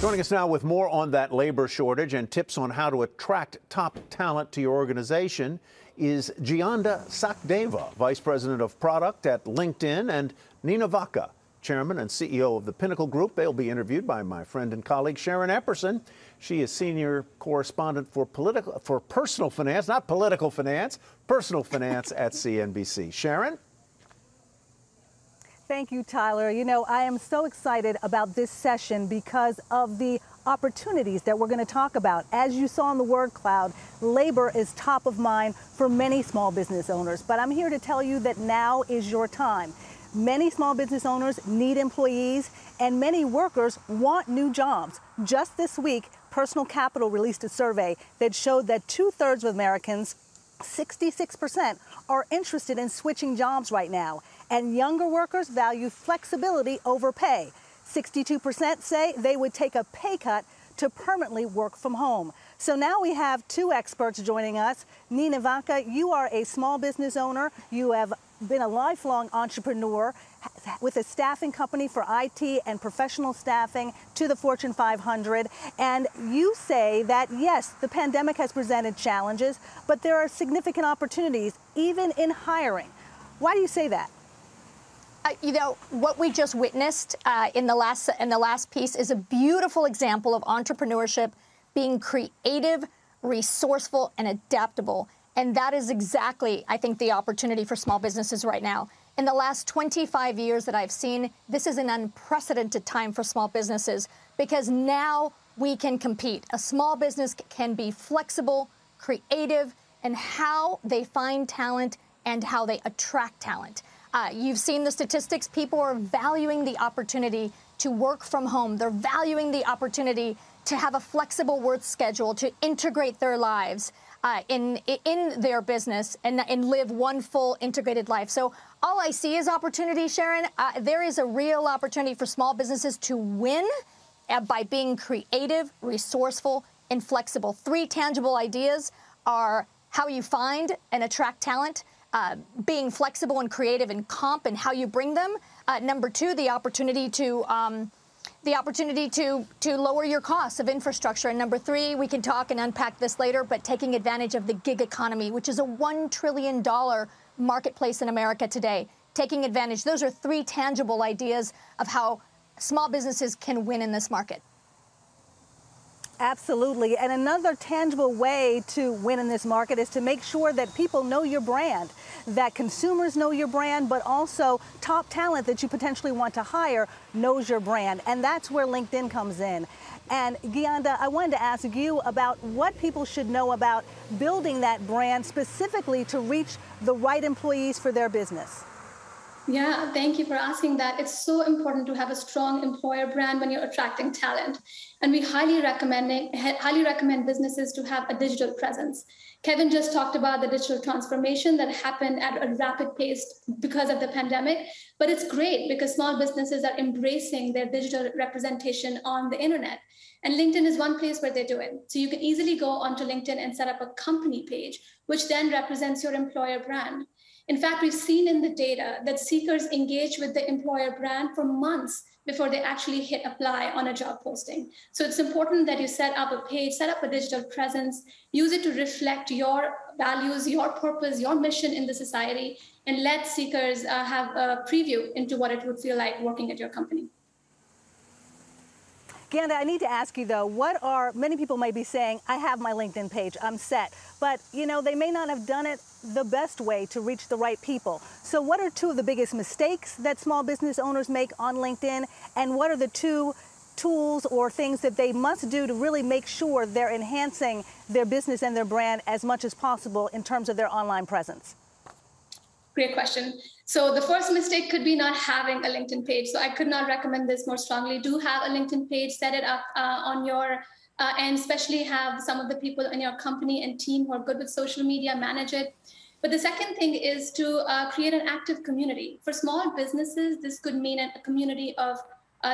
Joining us now with more on that labor shortage and tips on how to attract top talent to your organization is Gyanda Sachdeva, Vice President of Product at LinkedIn, and Nina Vaca, Chairman and CEO of the Pinnacle Group. They'll be interviewed by my friend and colleague Sharon Epperson. She is Senior Correspondent for personal finance, not political finance, personal finance at CNBC. Sharon? Thank you, Tyler. You know, I am so excited about this session because of the opportunities that we're going to talk about. As you saw in the word cloud, labor is top of mind for many small business owners. But I'm here to tell you that now is your time. Many small business owners need employees, and many workers want new jobs. Just this week, Personal Capital released a survey that showed that 2/3 of Americans, 66%, are interested in switching jobs right now. And younger workers value flexibility over pay. 62% say they would take a pay cut to permanently work from home. So now we have two experts joining us. Nina Vaca, you are a small business owner. You have been a lifelong entrepreneur with a staffing company for IT and professional staffing to the Fortune 500. And you say that, yes, the pandemic has presented challenges, but there are significant opportunities even in hiring. Why do you say that? You know, what we just witnessed in the last piece is a beautiful example of entrepreneurship being creative, resourceful, and adaptable. And that is exactly, I think, the opportunity for small businesses right now. In the last 25 years that I've seen, this is an unprecedented time for small businesses because now we can compete. A small business can be flexible, creative, in how they find talent and how they attract talent. You've seen the statistics. People are valuing the opportunity to work from home. They're valuing the opportunity to have a flexible work schedule, to integrate their lives in their business and live one full integrated life. So all I see is opportunity, Sharon. There is a real opportunity for small businesses to win by being creative, resourceful, and flexible. Three tangible ideas are how you find and attract talent, being flexible and creative in comp and how you bring them. Number two, the opportunity to lower your costs of infrastructure. And number three, we can talk and unpack this later, but taking advantage of the gig economy, which is a $1 trillion marketplace in America today. Taking advantage. Those are three tangible ideas of how small businesses can win in this market. Absolutely. And another tangible way to win in this market is to make sure that people know your brand, that consumers know your brand, but also top talent that you potentially want to hire knows your brand. And that's where LinkedIn comes in. And Gyanda, I wanted to ask you about what people should know about building that brand specifically to reach the right employees for their business. Yeah, thank you for asking that. It's so important to have a strong employer brand when you're attracting talent. And we highly recommend businesses to have a digital presence. Kevin just talked about the digital transformation that happened at a rapid pace because of the pandemic. But it's great because small businesses are embracing their digital representation on the internet. And LinkedIn is one place where they do it. So you can easily go onto LinkedIn and set up a company page, which then represents your employer brand. In fact, we've seen in the data that seekers engage with the employer brand for months before they actually hit apply on a job posting. So it's important that you set up a page, set up a digital presence, use it to reflect your values, your purpose, your mission in the society, and let seekers have a preview into what it would feel like working at your company. Gyanda, I need to ask you, though, many people may be saying, I have my LinkedIn page, I'm set. But, you know, they may not have done it the best way to reach the right people. So what are two of the biggest mistakes that small business owners make on LinkedIn? And what are the two tools or things that they must do to really make sure they're enhancing their business and their brand as much as possible in terms of their online presence? Great question. So the first mistake could be not having a LinkedIn page. So I could not recommend this more strongly. Do have a LinkedIn page, set it up on your, and especially have some of the people in your company and team who are good with social media, manage it. But the second thing is to create an active community. For small businesses, this could mean a community of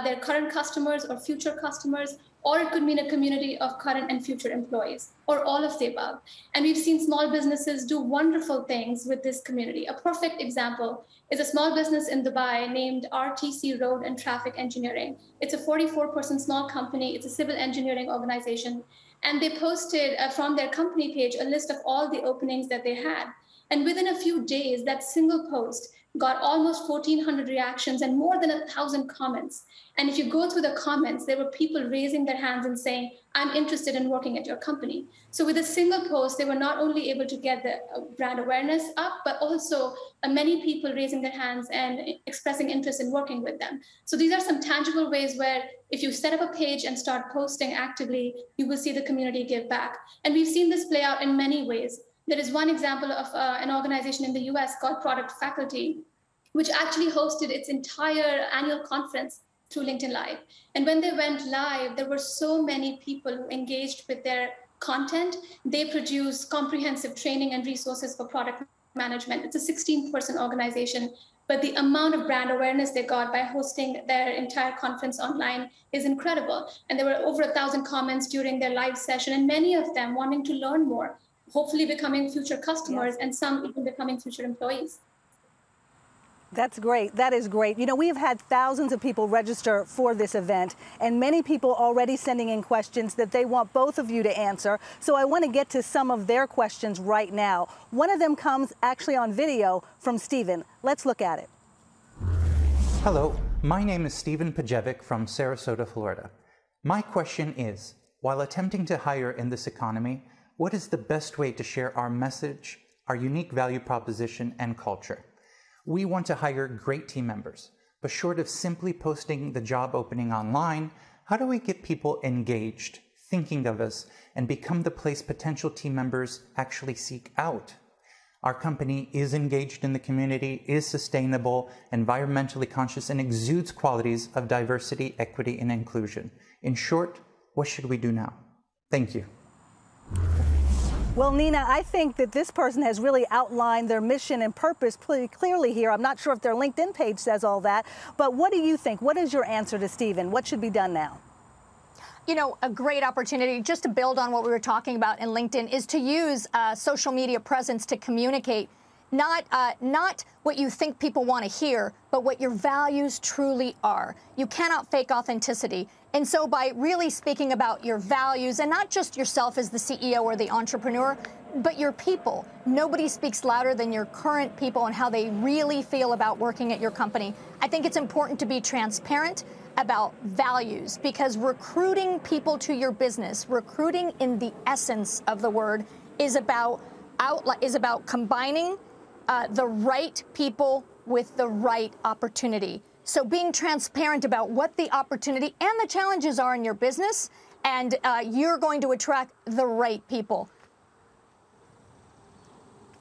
their current customers or future customers, or it could mean a community of current and future employees, or all of the above. And we've seen small businesses do wonderful things with this community. A perfect example is a small business in Dubai named RTC Road and Traffic Engineering. It's a 44-person small company. It's a civil engineering organization. And they posted from their company page a list of all the openings that they had. And within a few days, that single post got almost 1,400 reactions and more than 1,000 comments. And if you go through the comments, there were people raising their hands and saying, I'm interested in working at your company. So with a single post, they were not only able to get the brand awareness up, but also many people raising their hands and expressing interest in working with them. So these are some tangible ways where if you set up a page and start posting actively, you will see the community give back. And we've seen this play out in many ways. There is one example of an organization in the US called Product Faculty, which actually hosted its entire annual conference through LinkedIn Live. And when they went live, there were so many people who engaged with their content. They produce comprehensive training and resources for product management. It's a 16-person organization, but the amount of brand awareness they got by hosting their entire conference online is incredible. And there were over 1,000 comments during their live session, and many of them wanting to learn more, hopefully becoming future customers, and some even becoming future employees. That's great. That is great. You know, we have had thousands of people register for this event, and many people already sending in questions that they want both of you to answer. So I want to get to some of their questions right now. One of them comes actually on video from Stephen. Let's look at it. Hello, my name is Stephen Pajevic from Sarasota, Florida. My question is, while attempting to hire in this economy, what is the best way to share our message, our unique value proposition, and culture? We want to hire great team members, but short of simply posting the job opening online, how do we get people engaged, thinking of us, and become the place potential team members actually seek out? Our company is engaged in the community, is sustainable, environmentally conscious, and exudes qualities of diversity, equity, and inclusion. In short, what should we do now? Thank you. Well, Nina, I think that this person has really outlined their mission and purpose pretty clearly here. I'm not sure if their LinkedIn page says all that, but what do you think? What is your answer to Stephen? What should be done now? You know, a great opportunity, just to build on what we were talking about in LinkedIn, is to use social media presence to communicate not what you think people want to hear, but what your values truly are. You cannot fake authenticity. And so by really speaking about your values, and not just yourself as the CEO or the entrepreneur, but your people. Nobody speaks louder than your current people and how they really feel about working at your company. I think it's important to be transparent about values, because recruiting people to your business, recruiting in the essence of the word, is about combining the right people with the right opportunity. So being transparent about what the opportunity and the challenges are in your business, and you're going to attract the right people.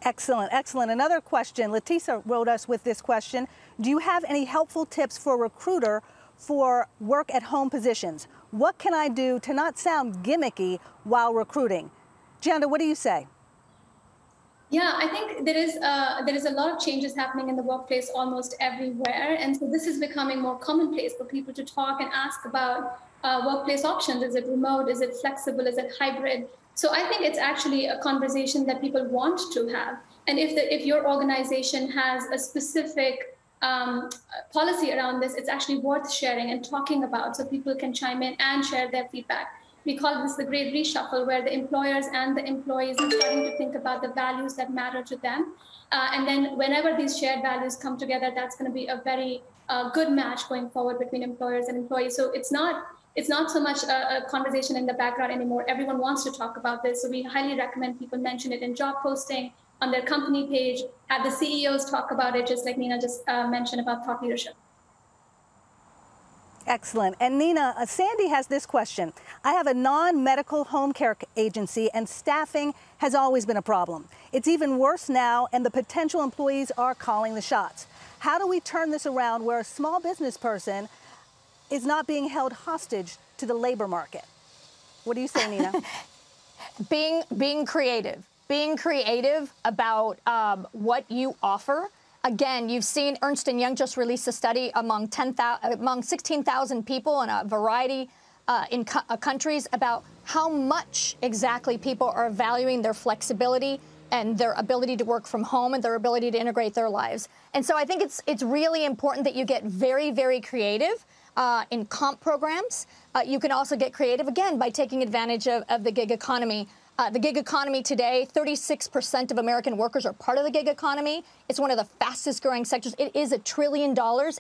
Excellent, excellent. Another question. Letisa wrote us with this question. Do you have any helpful tips for a recruiter for work-at-home positions? What can I do to not sound gimmicky while recruiting? Gyanda, what do you say? Yeah, I think there is a lot of changes happening in the workplace almost everywhere. And so this is becoming more commonplace for people to talk and ask about workplace options. Is it remote? Is it flexible? Is it hybrid? So I think it's actually a conversation that people want to have. And if your organization has a specific policy around this, it's actually worth sharing and talking about so people can chime in and share their feedback. We call this the great reshuffle, where the employers and the employees are starting to think about the values that matter to them. And then whenever these shared values come together, that's going to be a very good match going forward between employers and employees. So it's not so much a conversation in the background anymore. Everyone wants to talk about this. So we highly recommend people mention it in job posting, on their company page, have the CEOs talk about it, just like Nina just mentioned about thought leadership. Excellent. And Nina, Sandy has this question. I have a non-medical home care agency, and staffing has always been a problem. It's even worse now, and the potential employees are calling the shots. How do we turn this around where a small business person is not being held hostage to the labor market? What do you say, Nina? Being creative about what you offer, Again, you've seen Ernst & Young just released a study among 16,000 people in a variety in countries about how much exactly people are valuing their flexibility and their ability to work from home and their ability to integrate their lives. And so I think it's really important that you get very, very creative in comp programs. You can also get creative, again, by taking advantage of the gig economy. The gig economy today, 36% of American workers are part of the gig economy. It's one of the fastest growing sectors. It is $1 trillion.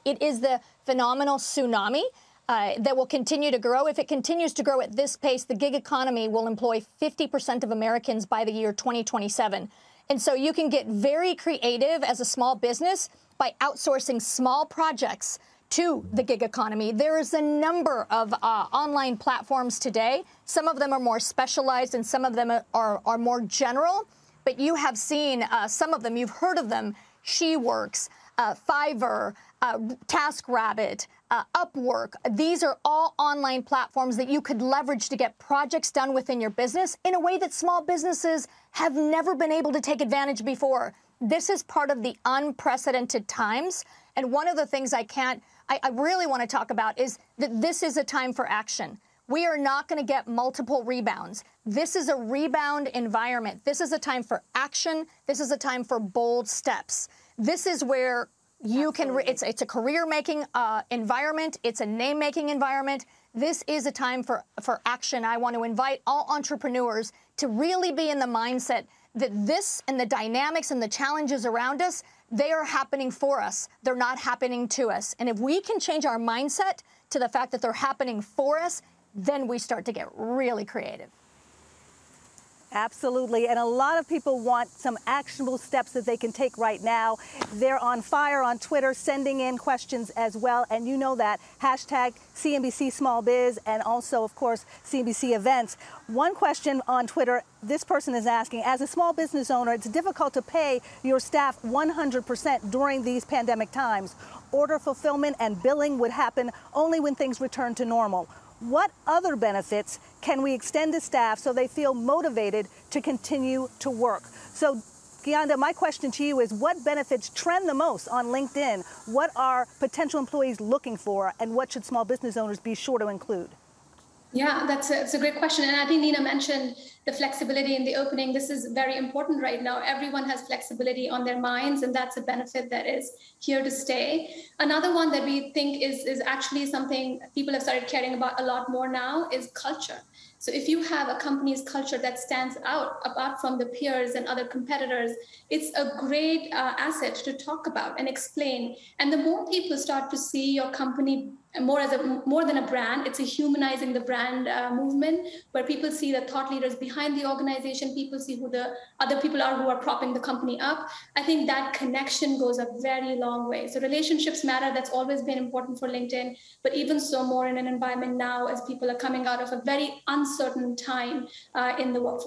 It is the phenomenal tsunami that will continue to grow. If it continues to grow at this pace, the gig economy will employ 50% of Americans by the year 2027. And so you can get very creative as a small business by outsourcing small projects to the gig economy. There is a number of online platforms today. Some of them are more specialized and some of them are more general. But you have seen some of them. You've heard of them. SheWorks, Fiverr, TaskRabbit, Upwork. These are all online platforms that you could leverage to get projects done within your business in a way that small businesses have never been able to take advantage before. This is part of the unprecedented times. And one of the things I really want to talk about is that this is a time for action. We are not going to get multiple rebounds. This is a rebound environment. This is a time for action. This is a time for bold steps. This is where you can, it's a career-making environment. It's a name-making environment. This is a time for action. I want to invite all entrepreneurs to really be in the mindset that this and the dynamics and the challenges around us, they are happening for us. They're not happening to us. And if we can change our mindset to the fact that they're happening for us, then we start to get really creative. Absolutely. And a lot of people want some actionable steps that they can take right now. They're on fire on Twitter, sending in questions as well. And you know that. Hashtag CNBC Small Biz and also, of course, CNBC Events. One question on Twitter, this person is asking, as a small business owner, it's difficult to pay your staff 100% during these pandemic times. Order fulfillment and billing would happen only when things return to normal. What other benefits can we extend to staff so they feel motivated to continue to work? So, Gyanda, my question to you is, what benefits trend the most on LinkedIn? What are potential employees looking for, and what should small business owners be sure to include? Yeah, that's a great question. And I think Nina mentioned the flexibility in the opening. This is very important right now. Everyone has flexibility on their minds, and that's a benefit that is here to stay. Another one that we think is actually something people have started caring about a lot more now is culture. So if you have a company's culture that stands out apart from the peers and other competitors, it's a great asset to talk about and explain. And the more people start to see your company more than a brand, it's a humanizing the brand movement, where people see the thought leaders behind the organization, people see who the other people are who are propping the company up. I think that connection goes a very long way. So relationships matter. That's always been important for LinkedIn, but even so more in an environment now as people are coming out of a very uncertain time in the workforce.